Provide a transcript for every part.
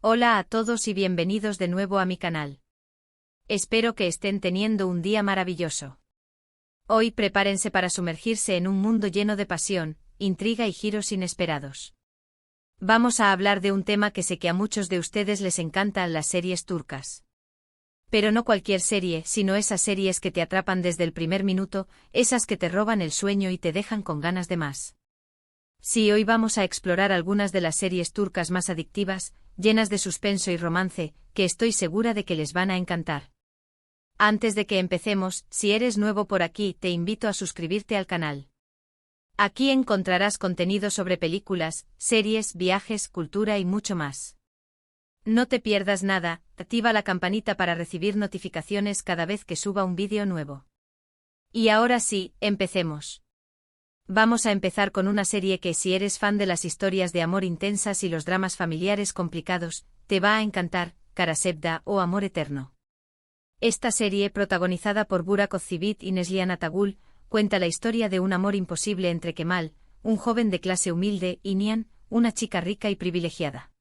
Hola a todos y bienvenidos de nuevo a mi canal. Espero que estén teniendo un día maravilloso. Hoy prepárense para sumergirse en un mundo lleno de pasión, intriga y giros inesperados. Vamos a hablar de un tema que sé que a muchos de ustedes les encantan: las series turcas. Pero no cualquier serie, sino esas series que te atrapan desde el primer minuto, esas que te roban el sueño y te dejan con ganas de más. Sí, hoy vamos a explorar algunas de las series turcas más adictivas, llenas de suspenso y romance, que estoy segura de que les van a encantar. Antes de que empecemos, si eres nuevo por aquí, te invito a suscribirte al canal. Aquí encontrarás contenido sobre películas, series, viajes, cultura y mucho más. No te pierdas nada, activa la campanita para recibir notificaciones cada vez que suba un vídeo nuevo. Y ahora sí, empecemos. Vamos a empezar con una serie que, si eres fan de las historias de amor intensas y los dramas familiares complicados, te va a encantar: Kara Sevda o Amor Eterno. Esta serie, protagonizada por Burak Özçivit y Neslihan Atagül, cuenta la historia de un amor imposible entre Kemal, un joven de clase humilde, y Nihan, una chica rica y privilegiada.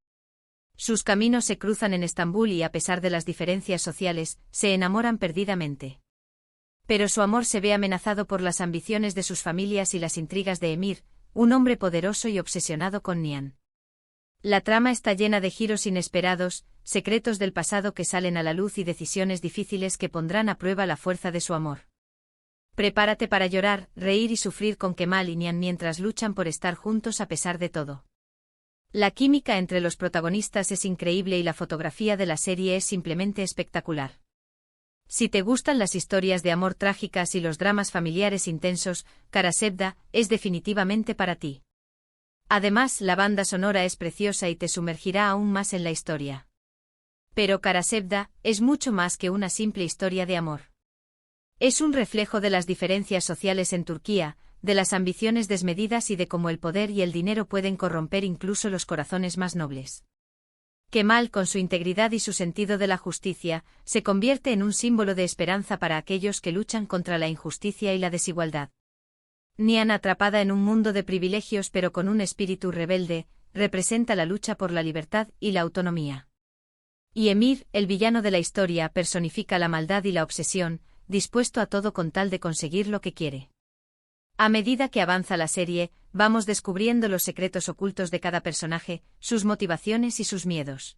Sus caminos se cruzan en Estambul y, a pesar de las diferencias sociales, se enamoran perdidamente. Pero su amor se ve amenazado por las ambiciones de sus familias y las intrigas de Emir, un hombre poderoso y obsesionado con Nihan. La trama está llena de giros inesperados, secretos del pasado que salen a la luz y decisiones difíciles que pondrán a prueba la fuerza de su amor. Prepárate para llorar, reír y sufrir con Kemal y Nihan mientras luchan por estar juntos a pesar de todo. La química entre los protagonistas es increíble y la fotografía de la serie es simplemente espectacular. Si te gustan las historias de amor trágicas y los dramas familiares intensos, Kara Sevda es definitivamente para ti. Además, la banda sonora es preciosa y te sumergirá aún más en la historia. Pero Kara Sevda es mucho más que una simple historia de amor. Es un reflejo de las diferencias sociales en Turquía, de las ambiciones desmedidas y de cómo el poder y el dinero pueden corromper incluso los corazones más nobles. Kemal, con su integridad y su sentido de la justicia, se convierte en un símbolo de esperanza para aquellos que luchan contra la injusticia y la desigualdad. Nihan, atrapada en un mundo de privilegios pero con un espíritu rebelde, representa la lucha por la libertad y la autonomía. Y Emir, el villano de la historia, personifica la maldad y la obsesión, dispuesto a todo con tal de conseguir lo que quiere. A medida que avanza la serie, vamos descubriendo los secretos ocultos de cada personaje, sus motivaciones y sus miedos.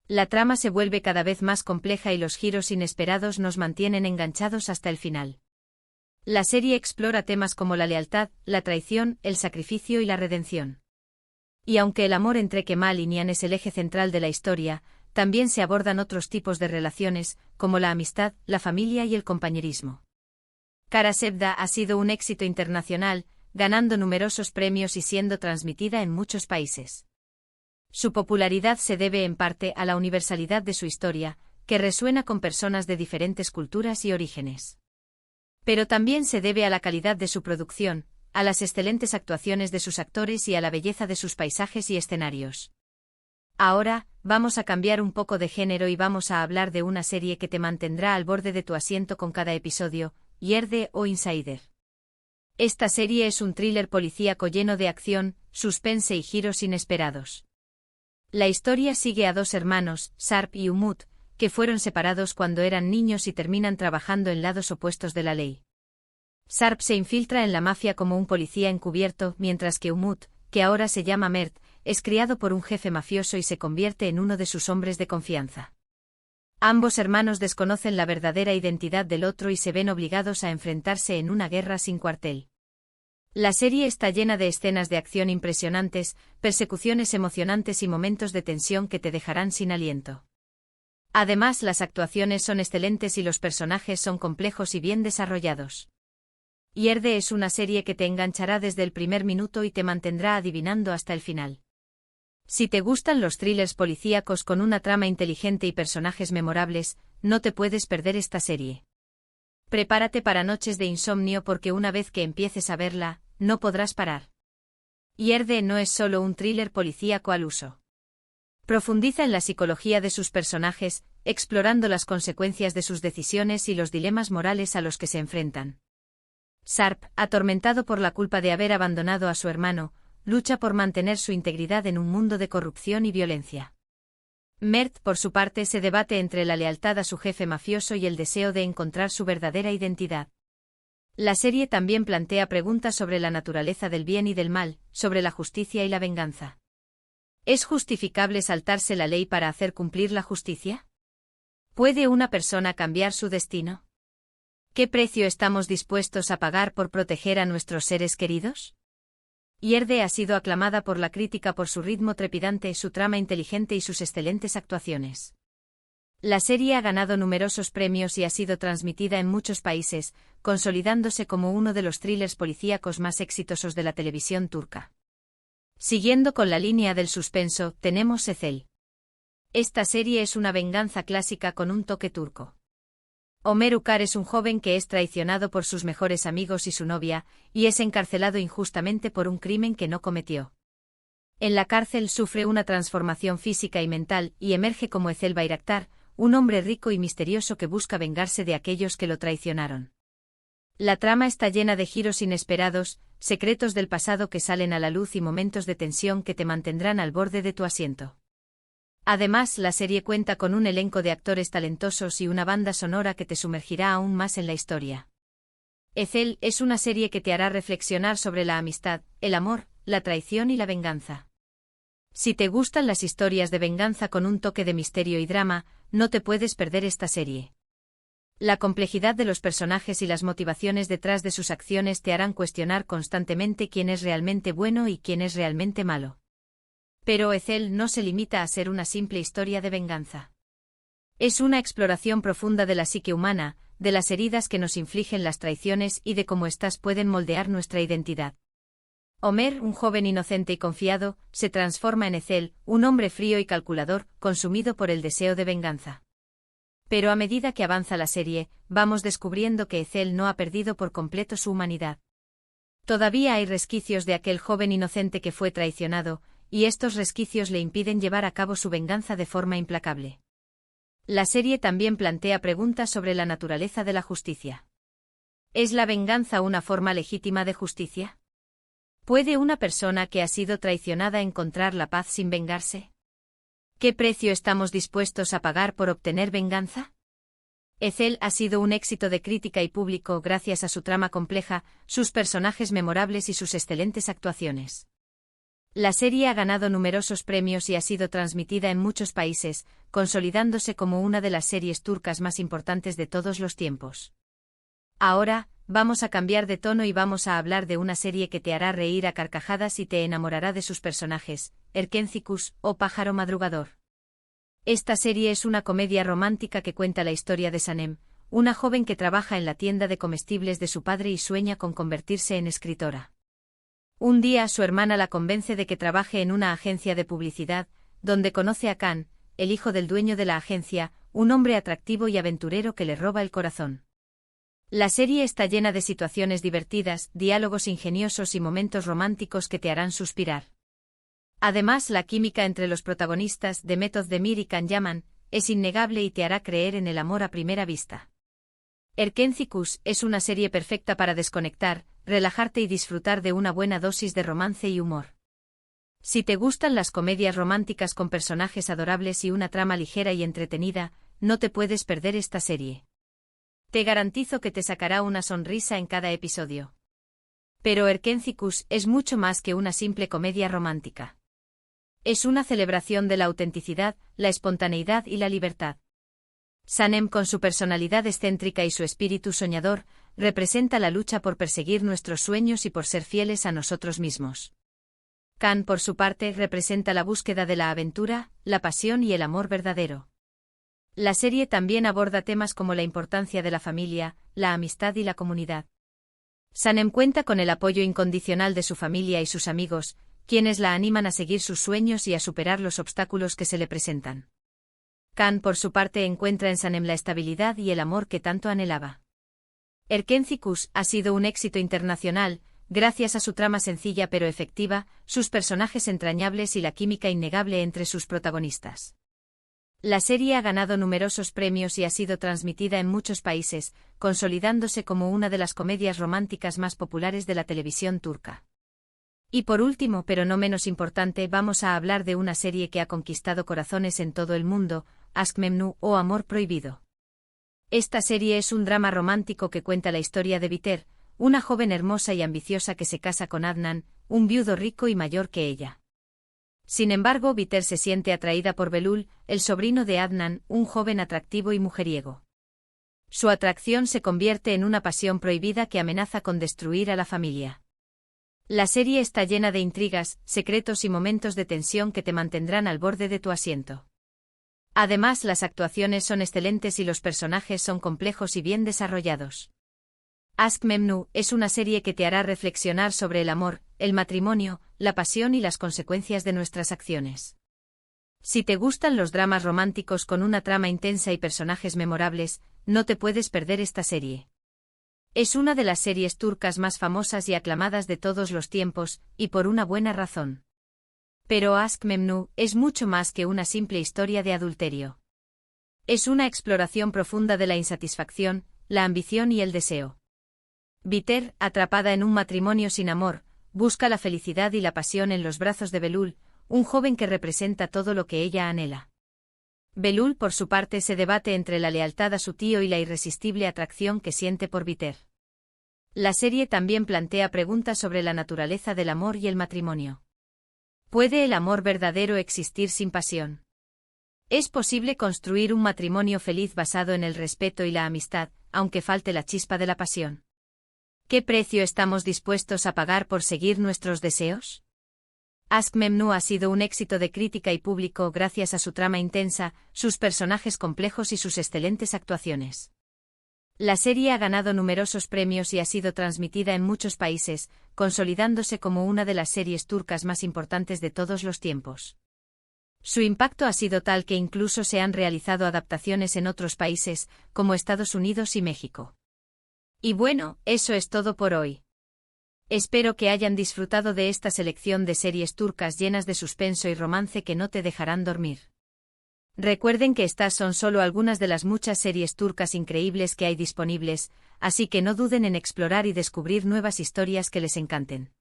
La trama se vuelve cada vez más compleja y los giros inesperados nos mantienen enganchados hasta el final. La serie explora temas como la lealtad, la traición, el sacrificio y la redención. Y aunque el amor entre Kemal y Nihan es el eje central de la historia, también se abordan otros tipos de relaciones, como la amistad, la familia y el compañerismo. Kara Sevda ha sido un éxito internacional, ganando numerosos premios y siendo transmitida en muchos países. Su popularidad se debe en parte a la universalidad de su historia, que resuena con personas de diferentes culturas y orígenes. Pero también se debe a la calidad de su producción, a las excelentes actuaciones de sus actores y a la belleza de sus paisajes y escenarios. Ahora, vamos a cambiar un poco de género y vamos a hablar de una serie que te mantendrá al borde de tu asiento con cada episodio: Yerde o Insider. Esta serie es un thriller policíaco lleno de acción, suspense y giros inesperados. La historia sigue a dos hermanos, Sarp y Umut, que fueron separados cuando eran niños y terminan trabajando en lados opuestos de la ley. Sarp se infiltra en la mafia como un policía encubierto, mientras que Umut, que ahora se llama Mert, es criado por un jefe mafioso y se convierte en uno de sus hombres de confianza. Ambos hermanos desconocen la verdadera identidad del otro y se ven obligados a enfrentarse en una guerra sin cuartel. La serie está llena de escenas de acción impresionantes, persecuciones emocionantes y momentos de tensión que te dejarán sin aliento. Además, las actuaciones son excelentes y los personajes son complejos y bien desarrollados. Yerde es una serie que te enganchará desde el primer minuto y te mantendrá adivinando hasta el final. Si te gustan los thrillers policíacos con una trama inteligente y personajes memorables, no te puedes perder esta serie. Prepárate para noches de insomnio porque una vez que empieces a verla, no podrás parar. Yerde no es solo un thriller policíaco al uso. Profundiza en la psicología de sus personajes, explorando las consecuencias de sus decisiones y los dilemas morales a los que se enfrentan. Sarp, atormentado por la culpa de haber abandonado a su hermano, lucha por mantener su integridad en un mundo de corrupción y violencia. Mert, por su parte, se debate entre la lealtad a su jefe mafioso y el deseo de encontrar su verdadera identidad. La serie también plantea preguntas sobre la naturaleza del bien y del mal, sobre la justicia y la venganza. ¿Es justificable saltarse la ley para hacer cumplir la justicia? ¿Puede una persona cambiar su destino? ¿Qué precio estamos dispuestos a pagar por proteger a nuestros seres queridos? Yerde ha sido aclamada por la crítica por su ritmo trepidante, su trama inteligente y sus excelentes actuaciones. La serie ha ganado numerosos premios y ha sido transmitida en muchos países, consolidándose como uno de los thrillers policíacos más exitosos de la televisión turca. Siguiendo con la línea del suspenso, tenemos Ezel. Esta serie es una venganza clásica con un toque turco. Ömer Ukar es un joven que es traicionado por sus mejores amigos y su novia, y es encarcelado injustamente por un crimen que no cometió. En la cárcel sufre una transformación física y mental, y emerge como Ezel Bayraktar, un hombre rico y misterioso que busca vengarse de aquellos que lo traicionaron. La trama está llena de giros inesperados, secretos del pasado que salen a la luz y momentos de tensión que te mantendrán al borde de tu asiento. Además, la serie cuenta con un elenco de actores talentosos y una banda sonora que te sumergirá aún más en la historia. Ezel es una serie que te hará reflexionar sobre la amistad, el amor, la traición y la venganza. Si te gustan las historias de venganza con un toque de misterio y drama, no te puedes perder esta serie. La complejidad de los personajes y las motivaciones detrás de sus acciones te harán cuestionar constantemente quién es realmente bueno y quién es realmente malo. Pero Ezel no se limita a ser una simple historia de venganza. Es una exploración profunda de la psique humana, de las heridas que nos infligen las traiciones y de cómo éstas pueden moldear nuestra identidad. Ömer, un joven inocente y confiado, se transforma en Ezel, un hombre frío y calculador, consumido por el deseo de venganza. Pero a medida que avanza la serie, vamos descubriendo que Ezel no ha perdido por completo su humanidad. Todavía hay resquicios de aquel joven inocente que fue traicionado, y estos resquicios le impiden llevar a cabo su venganza de forma implacable. La serie también plantea preguntas sobre la naturaleza de la justicia. ¿Es la venganza una forma legítima de justicia? ¿Puede una persona que ha sido traicionada encontrar la paz sin vengarse? ¿Qué precio estamos dispuestos a pagar por obtener venganza? Ezel ha sido un éxito de crítica y público gracias a su trama compleja, sus personajes memorables y sus excelentes actuaciones. La serie ha ganado numerosos premios y ha sido transmitida en muchos países, consolidándose como una de las series turcas más importantes de todos los tiempos. Ahora, vamos a cambiar de tono y vamos a hablar de una serie que te hará reír a carcajadas y te enamorará de sus personajes, Erkencikus, o Pájaro Madrugador. Esta serie es una comedia romántica que cuenta la historia de Sanem, una joven que trabaja en la tienda de comestibles de su padre y sueña con convertirse en escritora. Un día su hermana la convence de que trabaje en una agencia de publicidad, donde conoce a Khan, el hijo del dueño de la agencia, un hombre atractivo y aventurero que le roba el corazón. La serie está llena de situaciones divertidas, diálogos ingeniosos y momentos románticos que te harán suspirar. Además, la química entre los protagonistas, Demet Özdemir y Can Yaman, es innegable y te hará creer en el amor a primera vista. Erkencikus es una serie perfecta para desconectar, relajarte y disfrutar de una buena dosis de romance y humor. Si te gustan las comedias románticas con personajes adorables y una trama ligera y entretenida, no te puedes perder esta serie. Te garantizo que te sacará una sonrisa en cada episodio. Pero Erkencikus es mucho más que una simple comedia romántica. Es una celebración de la autenticidad, la espontaneidad y la libertad. Sanem, con su personalidad excéntrica y su espíritu soñador, representa la lucha por perseguir nuestros sueños y por ser fieles a nosotros mismos. Khan, por su parte, representa la búsqueda de la aventura, la pasión y el amor verdadero. La serie también aborda temas como la importancia de la familia, la amistad y la comunidad. Sanem cuenta con el apoyo incondicional de su familia y sus amigos, quienes la animan a seguir sus sueños y a superar los obstáculos que se le presentan. Khan, por su parte, encuentra en Sanem la estabilidad y el amor que tanto anhelaba. Erkencikus ha sido un éxito internacional, gracias a su trama sencilla pero efectiva, sus personajes entrañables y la química innegable entre sus protagonistas. La serie ha ganado numerosos premios y ha sido transmitida en muchos países, consolidándose como una de las comedias románticas más populares de la televisión turca. Y por último, pero no menos importante, vamos a hablar de una serie que ha conquistado corazones en todo el mundo, Aşk Memnu o Amor Prohibido. Esta serie es un drama romántico que cuenta la historia de Bihter, una joven hermosa y ambiciosa que se casa con Adnan, un viudo rico y mayor que ella. Sin embargo, Bihter se siente atraída por Belul, el sobrino de Adnan, un joven atractivo y mujeriego. Su atracción se convierte en una pasión prohibida que amenaza con destruir a la familia. La serie está llena de intrigas, secretos y momentos de tensión que te mantendrán al borde de tu asiento. Además, las actuaciones son excelentes y los personajes son complejos y bien desarrollados. Aşk Memnu es una serie que te hará reflexionar sobre el amor, el matrimonio, la pasión y las consecuencias de nuestras acciones. Si te gustan los dramas románticos con una trama intensa y personajes memorables, no te puedes perder esta serie. Es una de las series turcas más famosas y aclamadas de todos los tiempos, y por una buena razón. Pero Aşk Memnu es mucho más que una simple historia de adulterio. Es una exploración profunda de la insatisfacción, la ambición y el deseo. Bihter, atrapada en un matrimonio sin amor, busca la felicidad y la pasión en los brazos de Belul, un joven que representa todo lo que ella anhela. Belul, por su parte, se debate entre la lealtad a su tío y la irresistible atracción que siente por Bihter. La serie también plantea preguntas sobre la naturaleza del amor y el matrimonio. ¿Puede el amor verdadero existir sin pasión? ¿Es posible construir un matrimonio feliz basado en el respeto y la amistad, aunque falte la chispa de la pasión? ¿Qué precio estamos dispuestos a pagar por seguir nuestros deseos? Aşk Memnu ha sido un éxito de crítica y público gracias a su trama intensa, sus personajes complejos y sus excelentes actuaciones. La serie ha ganado numerosos premios y ha sido transmitida en muchos países, consolidándose como una de las series turcas más importantes de todos los tiempos. Su impacto ha sido tal que incluso se han realizado adaptaciones en otros países, como Estados Unidos y México. Y bueno, eso es todo por hoy. Espero que hayan disfrutado de esta selección de series turcas llenas de suspenso y romance que no te dejarán dormir. Recuerden que estas son solo algunas de las muchas series turcas increíbles que hay disponibles, así que no duden en explorar y descubrir nuevas historias que les encanten.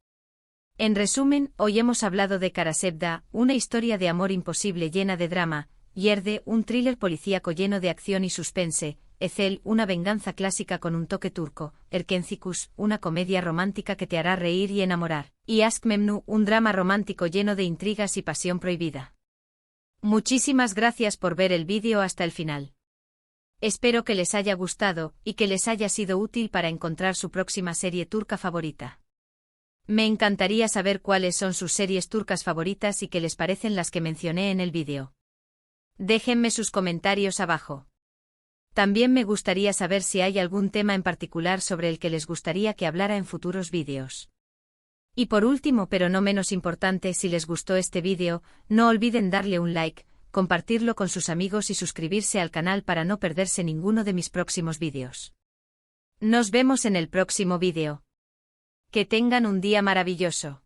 En resumen, hoy hemos hablado de Kara Sevda, una historia de amor imposible llena de drama, Yerde, un thriller policíaco lleno de acción y suspense, Ezel, una venganza clásica con un toque turco, Erkencikus, una comedia romántica que te hará reír y enamorar, y Aşk Memnu, un drama romántico lleno de intrigas y pasión prohibida. Muchísimas gracias por ver el vídeo hasta el final. Espero que les haya gustado, y que les haya sido útil para encontrar su próxima serie turca favorita. Me encantaría saber cuáles son sus series turcas favoritas y qué les parecen las que mencioné en el vídeo. Déjenme sus comentarios abajo. También me gustaría saber si hay algún tema en particular sobre el que les gustaría que hablara en futuros vídeos. Y por último, pero no menos importante, si les gustó este vídeo, no olviden darle un like, compartirlo con sus amigos y suscribirse al canal para no perderse ninguno de mis próximos vídeos. Nos vemos en el próximo vídeo. Que tengan un día maravilloso.